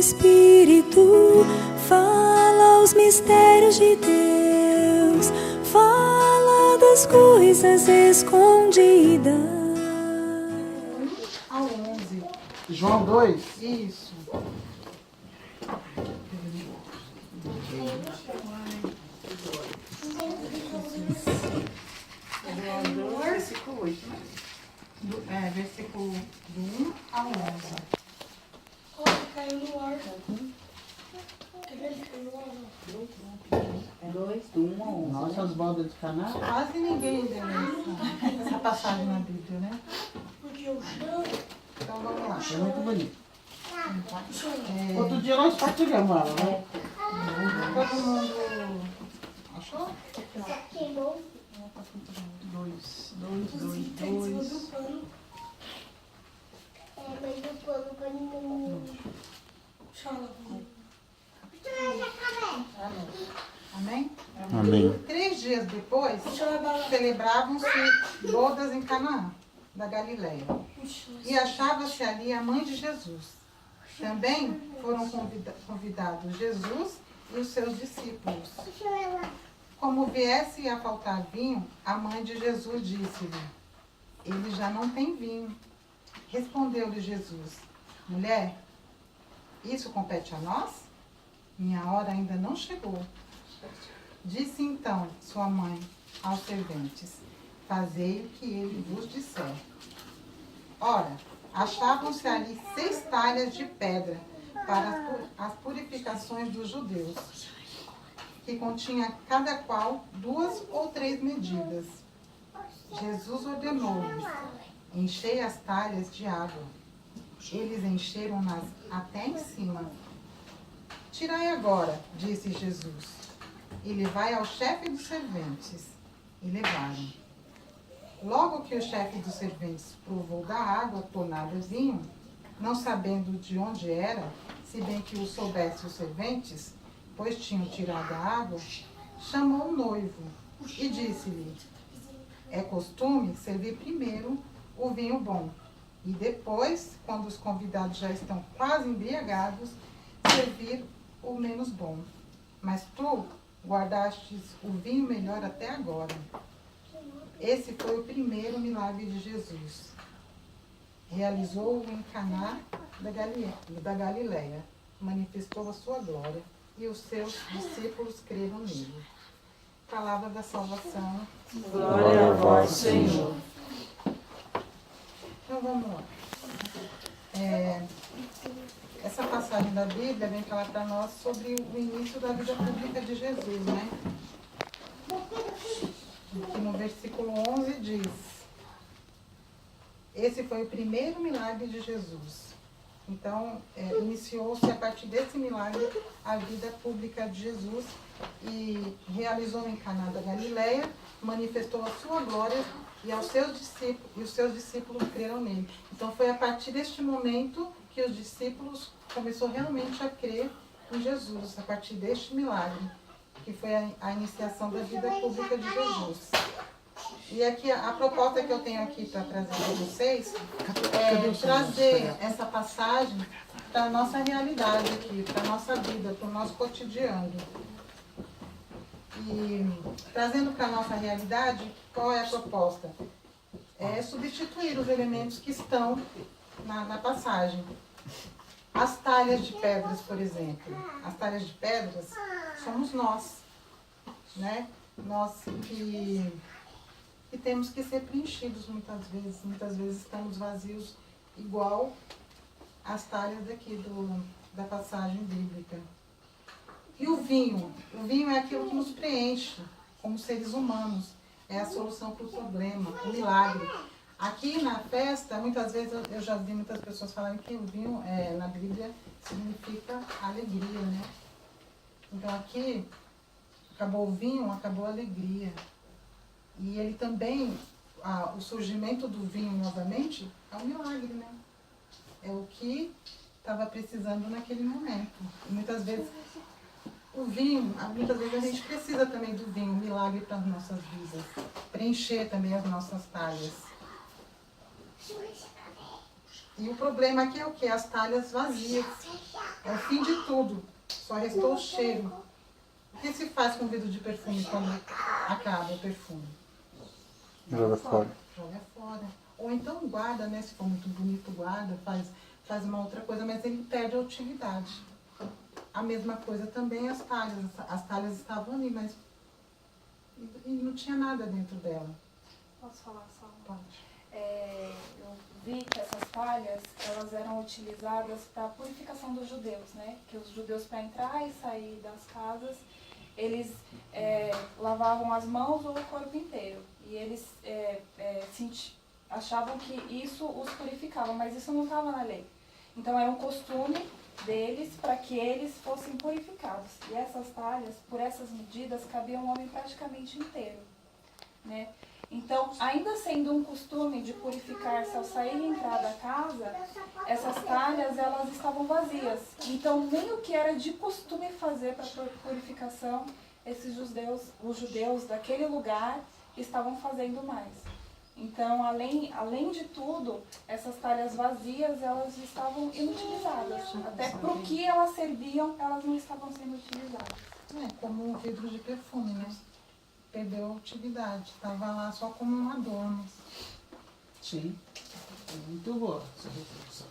Espírito, fala os mistérios de Deus, fala das coisas escondidas. Ao 11. João 2? Isso. Versículo 8, né? Versículo do 1 ao 11. Caiu no ar. Dois, do 1 ao 11. Nossa, as bodas de Caná. Quase ninguém leu essa passagem na Bíblia, né? Porque o chão. Então vamos lá. É muito bonito. É, Outro dia nós partilhamos ela, né? todo mundo achou? Queimou. 2. Tá em cima do pano. Mas o pano não. Chala. Amém? Amém. 3 dias depois, Chala. celebravam-se bodas em Canaã, da Galileia. E achava-se ali a mãe de Jesus. Também foram convidados Jesus e os seus discípulos. Como viesse a faltar vinho, a mãe de Jesus disse-lhe: ele já não tem vinho. Respondeu-lhe Jesus: mulher, isso compete a nós? Minha hora ainda não chegou. Disse então sua mãe aos serventes: fazei o que ele vos disser. Ora, achavam-se ali 6 talhas de pedra para as purificações dos judeus, que continha cada qual 2 ou 3 medidas. Jesus ordenou-lhes: enchei as talhas de água. Eles encheram-nas até em cima. Tirai agora, disse Jesus, e levai ao chefe dos serventes. E levaram. Logo que o chefe dos serventes provou da água tornada vinho, não sabendo de onde era, se bem que o soubessem os serventes, pois tinham tirado a água, chamou o noivo e disse-lhe: é costume servir primeiro o vinho bom, e depois, quando os convidados já estão quase embriagados, servir o menos bom. Mas tu guardastes o vinho melhor até agora. Esse foi o primeiro milagre de Jesus. Realizou-o em Caná da Galileia. Manifestou a sua glória e os seus discípulos creram nele. Palavra da salvação. Glória a vós, Senhor. Então vamos lá. Essa passagem da Bíblia vem falar para nós sobre o início da vida pública de Jesus, né? Que no versículo 11 diz: esse foi o primeiro milagre de Jesus. Então, iniciou-se a partir desse milagre a vida pública de Jesus e realizou em Caná da Galileia, manifestou a sua glória e os seus discípulos creram nele. Então, foi a partir deste momento que os discípulos começaram realmente a crer em Jesus, a partir deste milagre, que foi a iniciação da vida pública de Jesus. E aqui, a proposta que eu tenho aqui para trazer para vocês é trazer essa passagem para a nossa realidade aqui, para a nossa vida, para o nosso cotidiano. E trazendo para a nossa realidade, qual é a proposta? É substituir os elementos que estão na passagem. As talhas de pedras, por exemplo. As talhas de pedras somos nós, né? Nós que temos que ser preenchidos muitas vezes. Muitas vezes estamos vazios, igual as talhas daqui da passagem bíblica. E o vinho? O vinho é aquilo que nos preenche como seres humanos. É a solução para o problema, o milagre. Aqui na festa, muitas vezes eu já vi muitas pessoas falarem que o vinho na Bíblia significa alegria, né? Então aqui, acabou o vinho, acabou a alegria. E ele também, o surgimento do vinho novamente, é um milagre, né? É o que estava precisando naquele momento. E muitas vezes o vinho, muitas vezes a gente precisa também do vinho, um milagre para as nossas vidas. Preencher também as nossas talhas. E o problema aqui é o quê? As talhas vazias. É o fim de tudo. Só restou o cheiro. O que se faz com o vidro de perfume quando acaba o perfume? Joga fora. Joga fora. Ou então guarda, né? Se for muito bonito, guarda, faz uma outra coisa, mas ele perde a utilidade. A mesma coisa também as talhas. As talhas estavam ali, mas e não tinha nada dentro dela. Posso falar só? Pode. Eu vi que essas talhas, elas eram utilizadas para a purificação dos judeus, né? Que os judeus, para entrar e sair das casas, eles lavavam as mãos ou o corpo inteiro. E eles achavam que isso os purificava, mas isso não estava na lei. Então era um costume deles para que eles fossem purificados. E essas talhas, por essas medidas, cabiam um homem praticamente inteiro, né? Então, ainda sendo um costume de purificar-se ao sair e entrar da casa, essas talhas, elas estavam vazias. Então, nem o que era de costume fazer para a purificação, os judeus daquele lugar estavam fazendo mais. Então, além de tudo, essas talhas vazias, elas estavam inutilizadas. Até para o que elas serviam, elas não estavam sendo utilizadas. É como um vidro de perfume, né? Perdeu a utilidade. Estava lá só como um adorno. Sim. É muito boa essa reflexão.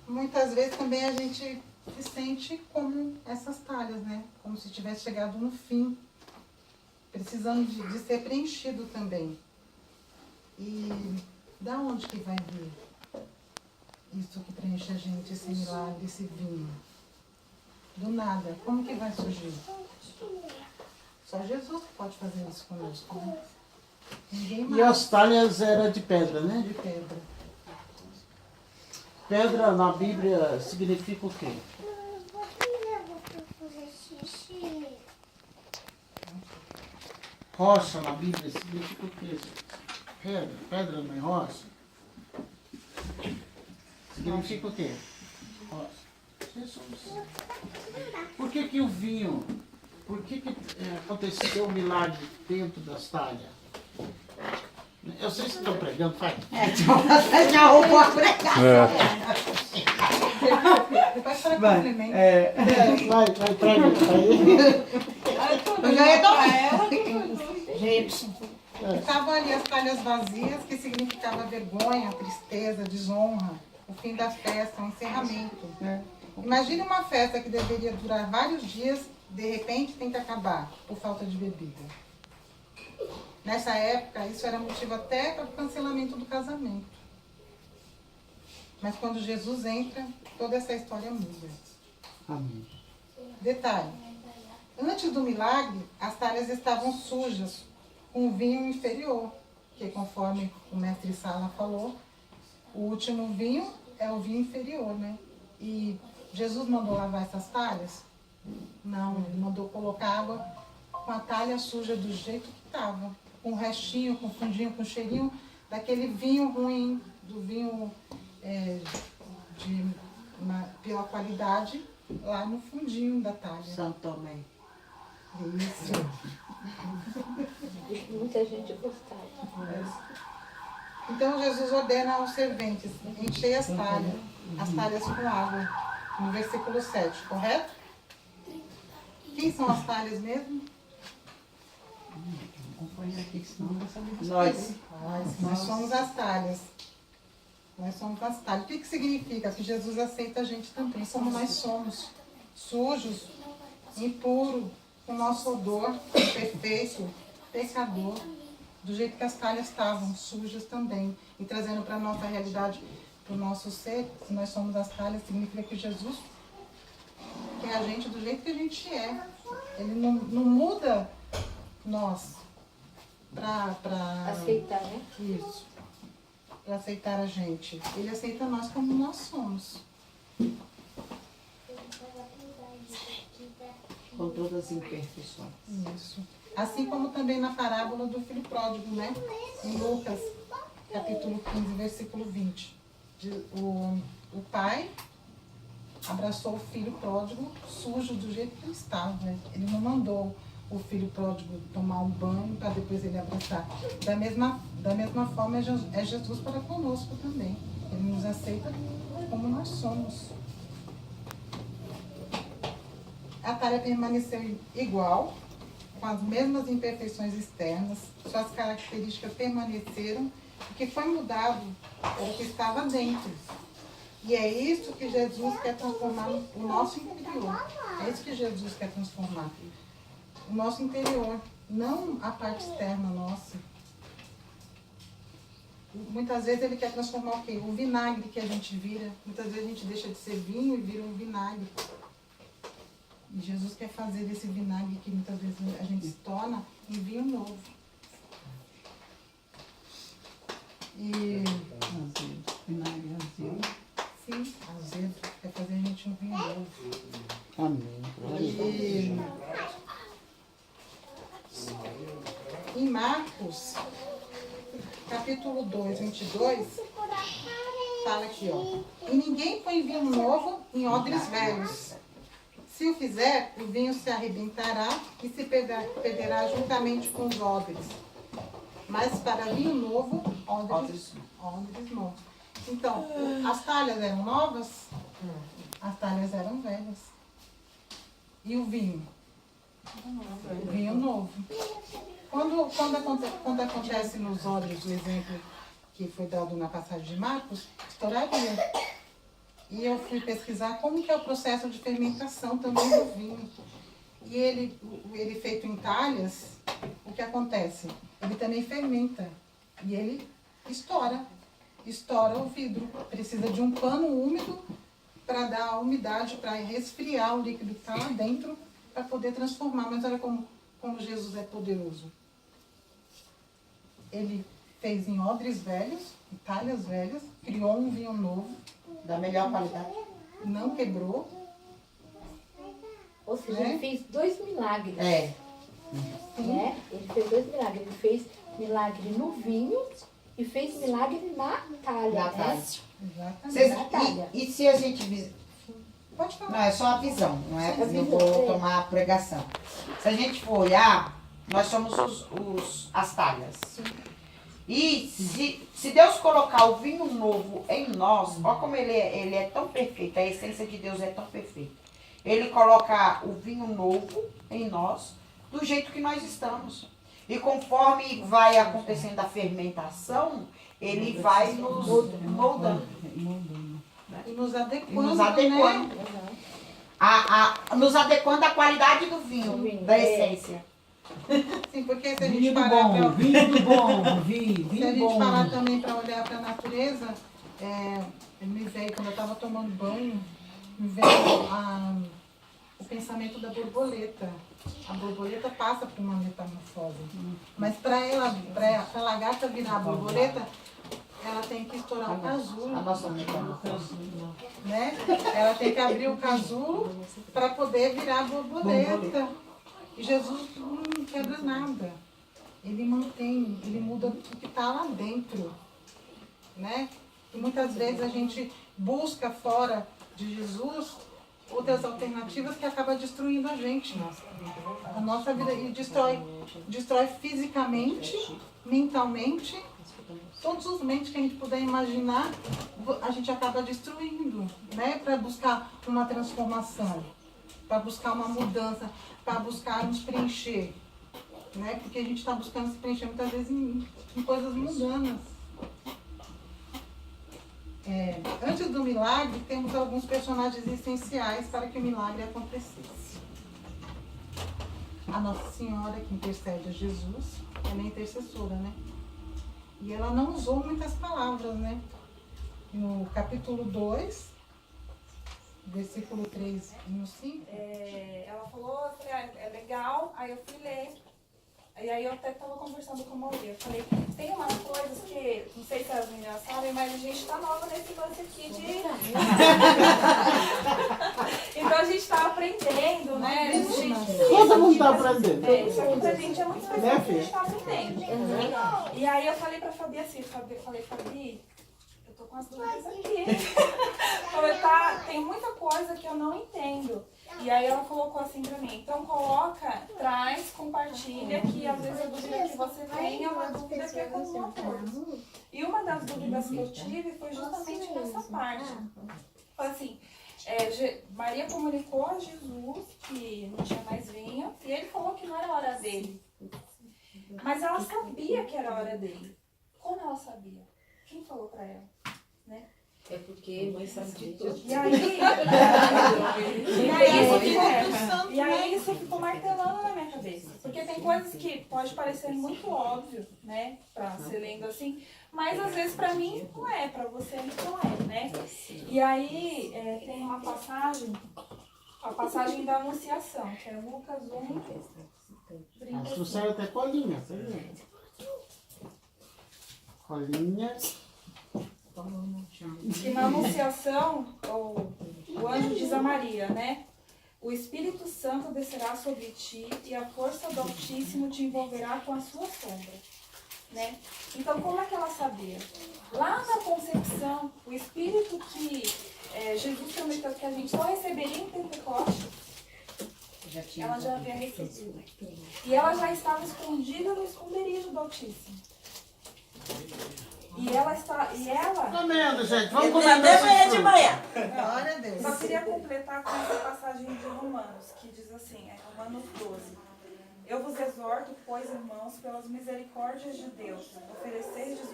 Muitas vezes também a gente se sente como essas talhas, né? Como se tivesse chegado no fim. Precisando de ser preenchido também. E da onde que vai vir isso que preenche a gente, esse milagre, esse vinho? Do nada. Como que vai surgir? Só Jesus que pode fazer isso conosco, né? Ninguém mais. E as talhas eram de pedra, né? De pedra. Pedra na Bíblia significa o quê? Rocha na Bíblia significa o quê? Pedra não é rocha? Significa o quê? Rocha. Jesus. Por que o vinho, por que aconteceu um milagre dentro das talhas? Eu sei se estão pregando, faz. Você já roubou a pregação. Depois para complemento. Vai, prega. Eu já ia tomar. Gente. Estavam ali as talhas vazias, que significava vergonha, tristeza, desonra, o fim da festa, o encerramento. Imagine uma festa que deveria durar vários dias, de repente tem que acabar por falta de bebida. Nessa época, isso era motivo até para o cancelamento do casamento. Mas quando Jesus entra, toda essa história muda. Amém. Detalhe, antes do milagre, as talhas estavam sujas, com vinho inferior, que conforme o mestre Sala falou, o último vinho é o vinho inferior, né? E Jesus mandou lavar essas talhas? Não, ele mandou colocar água com a talha suja do jeito que estava, com o restinho, com o fundinho, com o cheirinho daquele vinho ruim, do vinho pela qualidade, lá no fundinho da talha. São Tomé. Isso. Muita gente gostava. Então Jesus ordena aos serventes, enchei as talhas com água, no versículo 7, correto? Quem são as talhas mesmo? Acompanha aqui, senão não vai saber. Nós. Nós somos as talhas. Nós somos as talhas. O que significa? Que Jesus aceita a gente também, como nós somos, sujos, impuros, com o nosso odor perfeito, pecador, do jeito que as talhas estavam, sujas também. E trazendo para a nossa realidade, para o nosso ser, se nós somos as talhas, significa que Jesus quer a gente do jeito que a gente é. Ele não muda nós para Aceitar, né? isso, para aceitar a gente. Ele aceita nós como nós somos. Com todas as imperfeições. Isso. Assim como também na parábola do filho pródigo, né? Em Lucas, capítulo 15, versículo 20. O pai abraçou o filho pródigo sujo do jeito que ele estava. Né? Ele não mandou o filho pródigo tomar um banho para depois ele abraçar. Da mesma forma é Jesus para conosco também. Ele nos aceita como nós somos. A talha permaneceu igual, com as mesmas imperfeições externas, suas características permaneceram, o que foi mudado era o que estava dentro. E é isso que Jesus quer transformar o nosso interior. É isso que Jesus quer transformar. O nosso interior, não a parte externa nossa. Muitas vezes ele quer transformar o quê? O vinagre que a gente vira. Muitas vezes a gente deixa de ser vinho e vira um vinagre. E Jesus quer fazer desse vinagre que muitas vezes a gente se torna em vinho novo. E... Vinagre azedo. Sim, azedo. Quer fazer a gente um vinho novo. Amém. E em Marcos, capítulo 2, 22, fala aqui, ó. E ninguém põe vinho novo em odres velhos. Se o fizer, o vinho se arrebentará e se perderá juntamente com os odres. Mas para vinho novo, odres novos. Então, as talhas eram novas, as talhas eram velhas. E o vinho? O vinho novo. Quando acontece nos odres, o exemplo que foi dado na passagem de Marcos, estouraria. E eu fui pesquisar como que é o processo de fermentação também do vinho. E ele feito em talhas, o que acontece? Ele também fermenta. E ele estoura o vidro. Precisa de um pano úmido para dar a umidade, para resfriar o líquido que está lá dentro, para poder transformar. Mas olha como Jesus é poderoso. Ele fez em odres velhos, em talhas velhas, criou um vinho novo, Da melhor qualidade. não quebrou. Ou seja, Né? ele fez 2 milagres. É. Né? Ele fez 2 milagres. Ele fez milagre no vinho e fez milagre na talha. Na né? talha. Exatamente. E se a gente... Pode falar. Não, é só a visão, não é? Só a Eu visão, vou é. tomar a pregação. Se a gente for olhar, nós somos as talhas. E se Deus colocar o vinho novo em nós, olha como ele é tão perfeito, a essência de Deus é tão perfeita. Ele coloca o vinho novo em nós, do jeito que nós estamos. E conforme vai acontecendo a fermentação, ele vai nos moldando. E nos adequando, Nos adequando. né? Nos adequando à qualidade do vinho, Do vinho, da é. essência. Sim, porque se a Vinho gente do parar bom, pra... vinho do bom, vinho Se a gente bom. parar também para olhar para a natureza, me veio, quando eu estava tomando banho, me veio o pensamento da borboleta. A borboleta passa por uma metamorfose. Mas para a lagarta virar a borboleta, ela tem que estourar o casulo. A nossa metamorfose. Né? Ela tem que abrir o casulo para poder virar a borboleta. E Jesus não quebra nada. Ele mantém, ele muda o que está lá dentro. Né? E muitas vezes a gente busca fora de Jesus outras alternativas que acabam destruindo a gente. A nossa vida. E destrói fisicamente, mentalmente. Todos os mentes que a gente puder imaginar, a gente acaba destruindo, né? Para buscar uma transformação, para buscar uma mudança, para buscar nos preencher, né? Porque a gente está buscando se preencher muitas vezes em coisas mundanas. Antes do milagre, temos alguns personagens essenciais para que o milagre acontecesse. A Nossa Senhora, que intercede a Jesus, ela é intercessora, né? E ela não usou muitas palavras, né? No capítulo 2, versículo 3 e no 5. Ela falou, eu falei, é legal, aí eu fui ler. E aí eu até estava conversando com a Maria. Eu falei, tem umas coisas que, não sei se as meninas sabem, mas a gente tá nova nesse lance aqui de... Então a gente tá aprendendo, né? Todo mundo está aprendendo. Isso aqui pra gente é muito mais Né, fácil que a filha? gente tá aprendendo. E aí eu falei pra Fabi assim, Fabi, eu tô com as dúvidas aqui. Falei, tem muita coisa que eu não entendo. E aí ela colocou assim pra mim, então coloca, traz, compartilha, que às vezes a dúvida que você tem é uma dúvida que é comum a todos. E uma das dúvidas que eu tive foi justamente nessa parte. Foi assim, Maria comunicou a Jesus que não tinha mais vinho, e ele falou que não era hora dele. Mas ela sabia que era hora dele. Como ela sabia? Quem falou pra ela? Né? É porque mãe sabe de tudo. E aí isso ficou martelando na minha cabeça. Porque tem coisas que pode parecer muito óbvio, né? Pra ser lendo assim, mas às vezes pra mim não é, pra você não é, né? E aí tem uma passagem, a passagem da Anunciação, que é Lucas 1, Acho que saiu até colinha, tá vendo? Colinha. que na Anunciação, o anjo diz a Maria, né? O Espírito Santo descerá sobre ti e a força do Altíssimo te envolverá com a sua sombra. Né? Então, como é que ela sabia? Lá na concepção, o Espírito que Jesus prometeu que a gente só receberia em Pentecostes, ela já havia recebido. E ela já estava escondida no esconderijo do Altíssimo. E ela Comendo, gente. Vamos Até comer amanhã de manhã. Glória a Deus. só queria completar com essa passagem de Romanos, que diz assim, Romanos 12. Eu vos exorto, pois, irmãos, pelas misericórdias de Deus, oferecerdes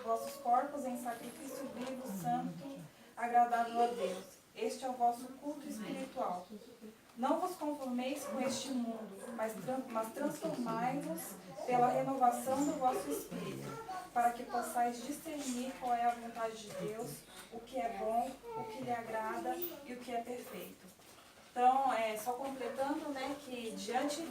vossos corpos em sacrifício vivo, santo, agradável a Deus. Este é o vosso culto espiritual. Não vos conformeis com este mundo, mas transformai-vos pela renovação do vosso espírito, para que possais discernir qual é a vontade de Deus, o que é bom, o que lhe agrada e o que é perfeito. Então, só completando, né, que diante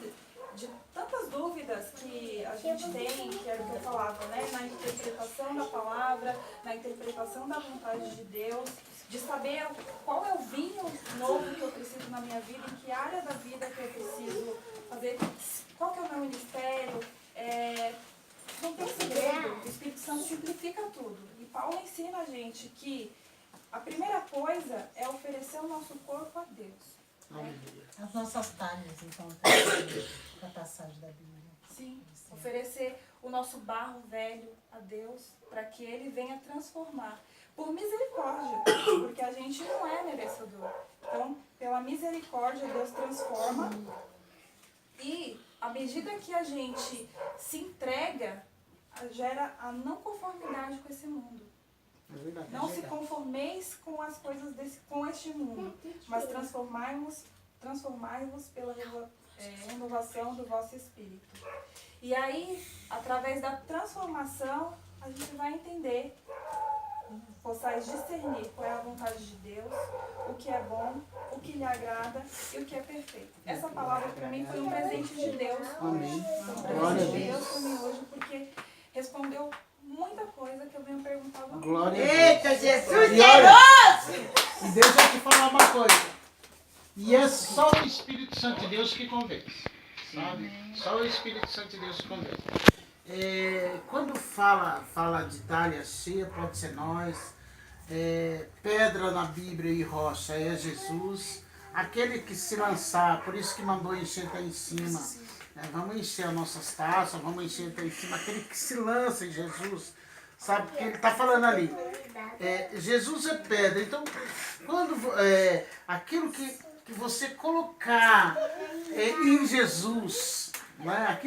de tantas dúvidas que a gente tem, que era o que eu falava, né, na interpretação da palavra, na interpretação da vontade de Deus, de saber qual é o vinho novo que eu preciso na minha vida, em que área da vida que eu preciso fazer, qual que é o meu ministério, não tem segredo, o Espírito Santo simplifica tudo. E Paulo ensina a gente que a primeira coisa é oferecer o nosso corpo a Deus. As nossas talhas, então, da passagem da Bíblia. Sim, oferecer o nosso barro velho a Deus para que Ele venha transformar. Por misericórdia, porque a gente não é merecedor. Então, pela misericórdia, Deus transforma. E à medida que a gente se entrega, gera a não conformidade com esse mundo. Não se conformeis com as coisas com este mundo, mas transformai-vos pela renovação do vosso espírito. E aí, através da transformação, a gente vai entender, possais discernir qual é a vontade de Deus, o que é bom, o que lhe agrada e o que é perfeito. Essa palavra para mim foi um presente de Deus. Amém. Foi um presente de Deus para mim hoje, porque respondeu muita coisa que eu venho perguntando. Glória a Deus. Eita, Jesus E olha, cheiroso! e deixa eu te falar uma coisa. E é só o Espírito Santo de Deus que convence. Sabe? Só o Espírito Santo de Deus que convence. Quando fala de talha cheia, pode ser nós. Pedra na Bíblia e rocha é Jesus. Aquele que se lançar, por isso que mandou encher até em cima. Vamos encher as nossas taças, vamos encher até em cima. Aquele que se lança em Jesus, sabe? Porque ele está falando ali. Jesus é pedra. Então, quando aquilo que você colocar em Jesus, né?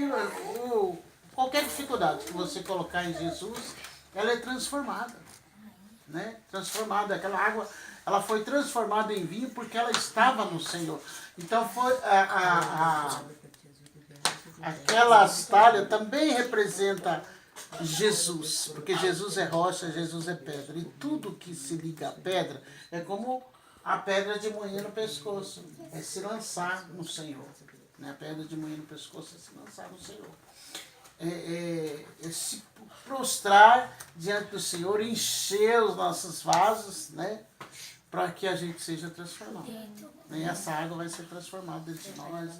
Qualquer dificuldade que você colocar em Jesus, ela é transformada. Né? Transformada. Aquela água, ela foi transformada em vinho porque ela estava no Senhor. Então, foi aquela talha também representa Jesus, porque Jesus é rocha, Jesus é pedra. E tudo que se liga à pedra é como a pedra de moinho no pescoço, é se lançar no Senhor. Né? A pedra de moinho no pescoço é se lançar no Senhor. É se prostrar diante do Senhor, encher os nossos vasos, né? Para que a gente seja transformado. E essa água vai ser transformada dentro de nós.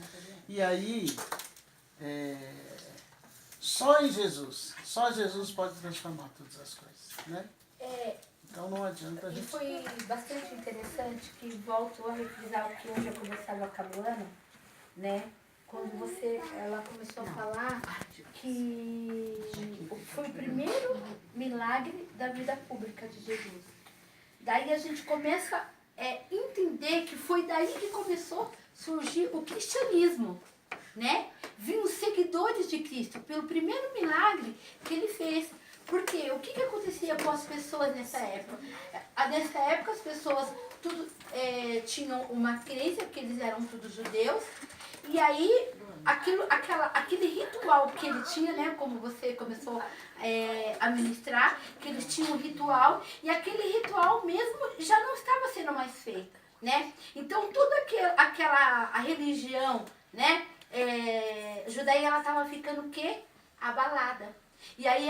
E aí, só em Jesus, só Jesus pode transformar todas as coisas. Né? Então não adianta a E gente... foi bastante interessante que voltou a refrisar o que eu já conversava com a Luana, né? Quando ela começou a falar que foi o primeiro milagre da vida pública de Jesus. Daí a gente começa a entender que foi daí que começou a surgir o cristianismo, né? Vinham os seguidores de Cristo pelo primeiro milagre que ele fez. Porque o que acontecia com as pessoas nessa época? Nessa época as pessoas tinham uma crença que eles eram todos judeus. E aí aquele ritual que ele tinha, né, como você começou a ministrar, que eles tinham um ritual, e aquele ritual mesmo já não estava sendo mais feito, né? Então toda a religião, né, judaia, ela estava ficando o quê? Abalada. E aí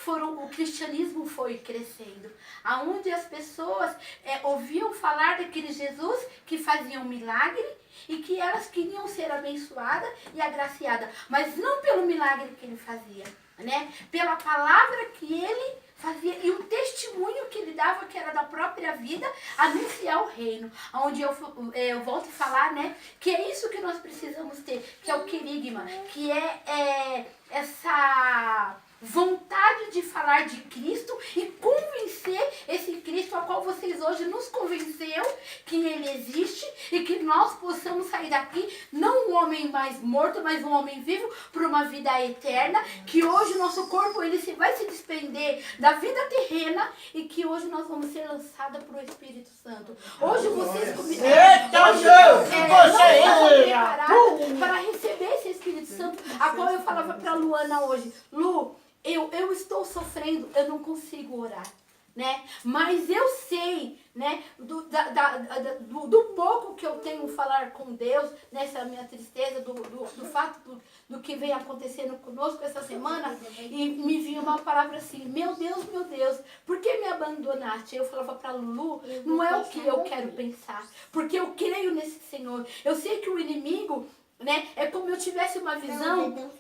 o cristianismo foi crescendo, aonde as pessoas ouviam falar daquele Jesus que fazia um milagre e que elas queriam ser abençoadas e agraciadas, mas não pelo milagre que ele fazia, né? Pela palavra que ele fazia e o testemunho que ele dava, que era da própria vida, anunciar o reino. Onde eu volto a falar, né, que é isso que nós precisamos ter, que é o querigma, que é essa vontade de falar de Cristo e convencer esse Cristo a qual vocês hoje nos convenceu que ele existe e que nós possamos sair daqui, não um homem mais morto, mas um homem vivo para uma vida eterna, que hoje o nosso corpo vai se desprender da vida terrena e que hoje nós vamos ser lançados para o Espírito Santo. Hoje vocês não estavam preparados para receber esse Espírito Santo, a qual eu falava para a Luana hoje, Lu, eu estou sofrendo, eu não consigo orar, né? Mas eu sei, né, do pouco que eu tenho falar com Deus, nessa minha tristeza, do fato do que vem acontecendo conosco essa semana, e me vinha uma palavra assim, meu Deus, por que me abandonaste? Eu falava para Lulu, não é o que eu quero pensar, porque eu creio nesse Senhor. Eu sei que o inimigo, né, é como eu tivesse uma visão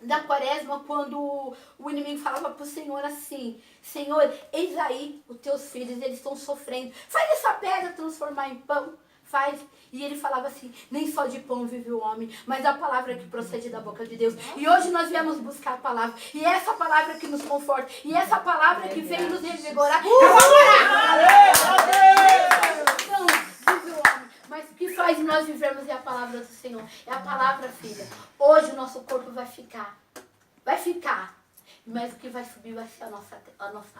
da Quaresma, quando o inimigo falava para o Senhor assim, Senhor, eis aí os teus filhos, eles estão sofrendo, faz essa pedra transformar em pão, faz. E ele falava assim, nem só de pão vive o homem, mas a palavra que procede da boca de Deus. E hoje nós viemos buscar a palavra, e é essa palavra que nos conforta, e essa palavra que vem nos revigorar. Mas o que faz nós vivermos é a palavra do Senhor. É a palavra, filha. Hoje o nosso corpo vai ficar. Mas o que vai subir vai ser a nossa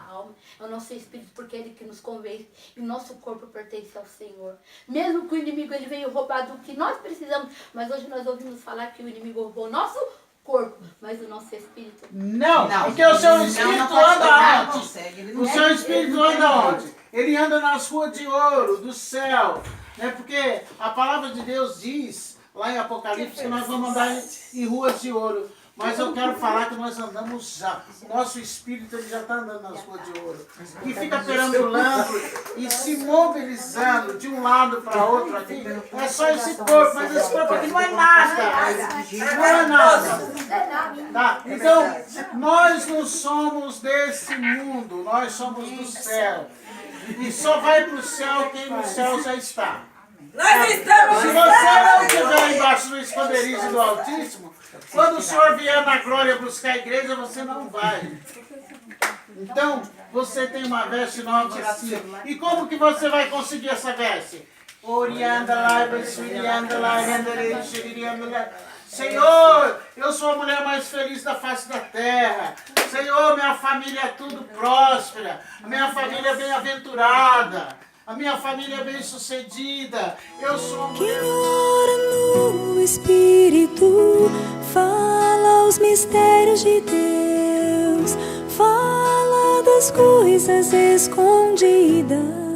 alma, é o nosso espírito, porque é ele que nos convence. E o nosso corpo pertence ao Senhor. Mesmo que o inimigo ele veio roubar do que nós precisamos, mas hoje nós ouvimos falar que o inimigo roubou o nosso corpo, mas o nosso espírito... Não, porque o seu espírito anda onde? O seu espírito anda onde? Ele anda nas ruas de ouro, do céu. Né? Porque a palavra de Deus diz, lá em Apocalipse, que nós vamos andar em ruas de ouro. Mas eu quero falar que nós andamos já. O nosso espírito ele já está andando nas ruas de ouro. Que fica perambulando e se mobilizando de um lado para outro aqui. É só esse corpo, mas esse corpo aqui não é nada. Não é nada. Tá? Então, nós não somos desse mundo, nós somos do céu. E só vai para o céu quem no céu já está. Nós estamos Se você não estiver embaixo do esconderijo do Altíssimo, quando o Senhor vier na glória buscar a igreja, você não vai. Então, você tem uma veste nova assim. E como que você vai conseguir essa veste? Senhor, eu sou a mulher mais feliz da face da terra. Senhor, minha família é tudo próspera. A minha família é bem-aventurada. A minha família é bem-sucedida. Eu sou uma mulher... Quem ora no Espírito fala os mistérios de Deus, fala das coisas escondidas.